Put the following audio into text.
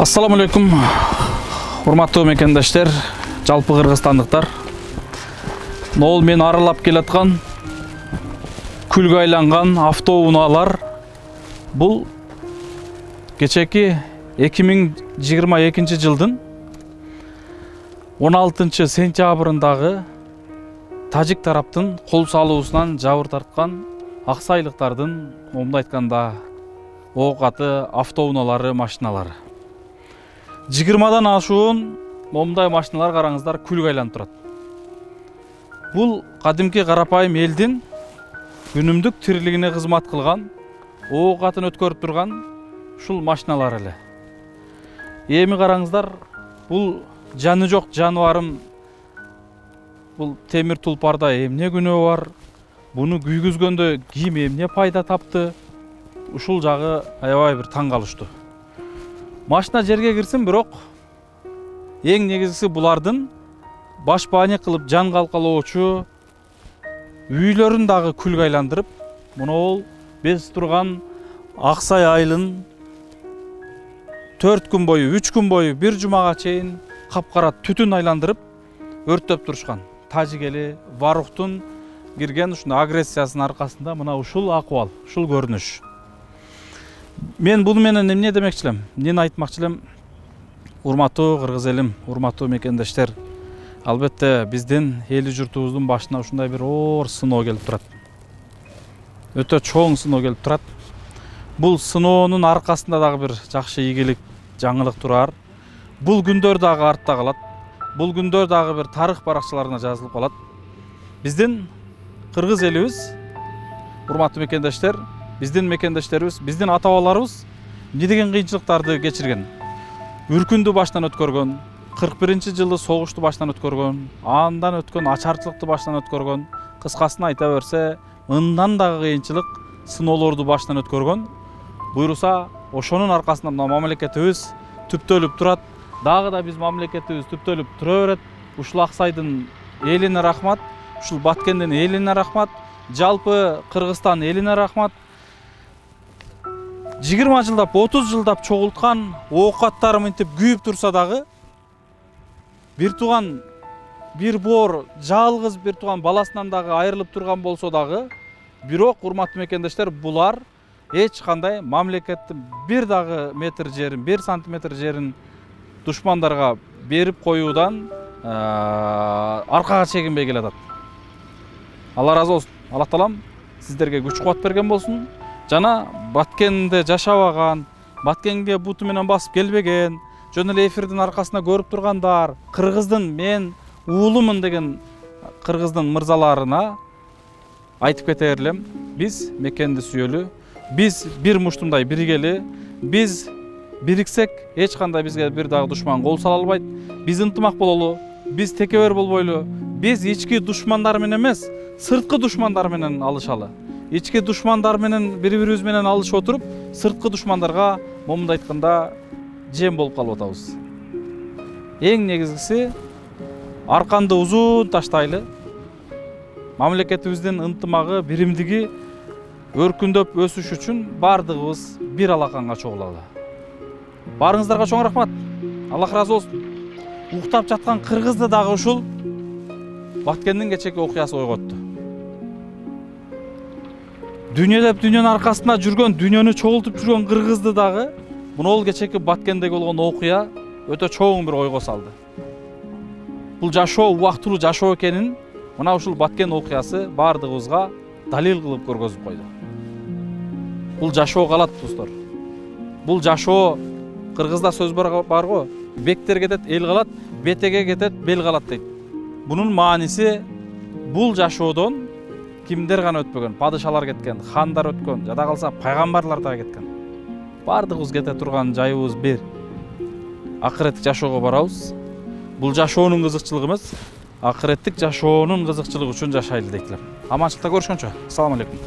Assalamu alaikum, урматтуу мекендештер, жалпы кыргызстандыктар. Нол мен аралап келаткан күлгө айланган автоунаалар бул кечеки 2022 жылдын 16 сентябрындагы тажик тараптын кол салуусунан жабыр тарткан аксайлыктардын, момунду айтканда, оокаты автоунаалары, машиналары. 20дан ашуун момундай машиналар караңыздар күлгө айланып турат. Бул кадимки карапайым элдин күнүмдүк тирилигине кызмат кылган, оокатын өткөрүп турган ушул машиналар эле. Эми караңыздар, бул жаны жок жаныбарым, бул темир тулпарда эмне күнөө бар? Буну күйгүзгөндө ким эмне пайда тапты? Ушул жагы аябай бир таң калыштуу. Машина жерге кирсин, бирок эң негизгиси булардын башбаане кылып жан калкалоочу үйлөрүн дагы күлгө айландырып, мунул без турган Аксай айылын 4 күн бою, 3 күн бою, бир жумага чейин капкара түтүн айландырып өрттөп турушкан. Тажик эли Варуктун кирген ушундай агрессиясынын аркасында мына ушул акыбал, ушул көрүнүш. Мен bunu менен эмне демекчи элем? Эмнени айтмакчы элем? Урматтуу кыргыз элим, урматтуу мекендештер, албетте биздин эли журтубуздун башына ушундай бир оор сыноо келип турат. Өтө чоң сыноо келип турат. Бул сыноонун аркасында дагы бир жакшы ийгилик, жаңылык турар. Бул күндөр дагы артта калат. Бул күндөр дагы бир тарых баракчаларына жазылып калат. Биздин кыргыз элибиз, урматтуу мекендештер, биздин мекендештерибиз, биздин ата-бабаларыбыз эмне деген кыйынчылыктарды кечирген. Үркүндү баштан өткөргөн, 41-жылы согушту баштан өткөргөн, андан өткөн ачарчылыкты баштан өткөргөн, кыскасын айта берсе, мындан дагы кыйынчылык сыноолорду баштан өткөргөн. Буйруса, ошонун аркасында мамлекетибиз түптөлүп турат. Дагы да биз мамлекетибиз түптөлүп тура берет. Ушул Аксайдын элине рахмат, ушул Баткендин элине рахмат, жалпы Кыргызстан элине рахмат. 20 жылдап, 30 жылдап чогулткан оокаттары мынтип күйүп турса дагы, бир тууган, бир боор, жалгыз бир тууган баласынан дагы айрылып турган болсо дагы, бирок урматтуу мекендештер, булар эч кандай мамлекеттин бир дагы метр жерин, 1 сантиметр жерин душмандарга берип коюудан аркага чегинбей келатат. Алла разы болсун. Аллах таалам сиздерге күч кубат берген болсун. Жана Баткенде жашабаган, Баткенге буту менен басып келбеген, жөн эле эфирдин аркасында көрүп тургандар, кыргыздын мен уулумун деген кыргыздын мырзаларына айтып кетер элем. Биз мекенди сүйөлү, биз бир муштумдай биригели, биз бириксек эч кандай бизге бир дагы душман кол сала албайт. Биз ынтымак бололу, биз текебер болбойлу, биз ички душмандар менен эмес, сырткы душмандар менен алышалы. Ички душмандар менен бири-бирибиз менен алышып отуруп, сырткы душмандарга момундай айтканда жем болуп калып атабыз. Эң негизгиси арканды узун таштайлы. Мамлекетибиздин ынтымагы, биримдиги өркүндөп өсүш үчүн бардыгыбыз бир алаканга чогулалы. Барыңыздарга чоң рахмат. Аллах разы болсун. Уктап жаткан кыргызды дагы ушул Баткендин кечеки окуясы ойготту. Дүйнөдөп дүйнөнүн аркасында жүргөн, дүйнөнү чогултуп жүргөн кыргызды дагы мунул кечеки Баткендеги болгон окуя өтө чоң бир ойго салды. Бул жашоо убактылуу жашоо экенин мына ушул Баткен окуясы бардыгыбызга далил кылып көргөзүп койду. Бул жашоо калат, достор. Бул жашоо, кыргызда сөз бар го, бектер кетет, эл калат, бетеге кетет, бел калат дейт. Бунун мааниси бул жашоодон кимдер гана өтпөгөн, падышалар кеткен, хандар өткөн, жада калса пайгамбарлар да кеткен. Бардыгыбыз кете турган жайыбыз бир. Акыреттик жашоого барабыз. Бул жашоонун кызыкчылыгы эмес, акыреттик жашоонун кызыкчылыгы үчүн жашайлы дейт элем. Аманчылыкта көрүшкөнчө. Ассаламу алейкум.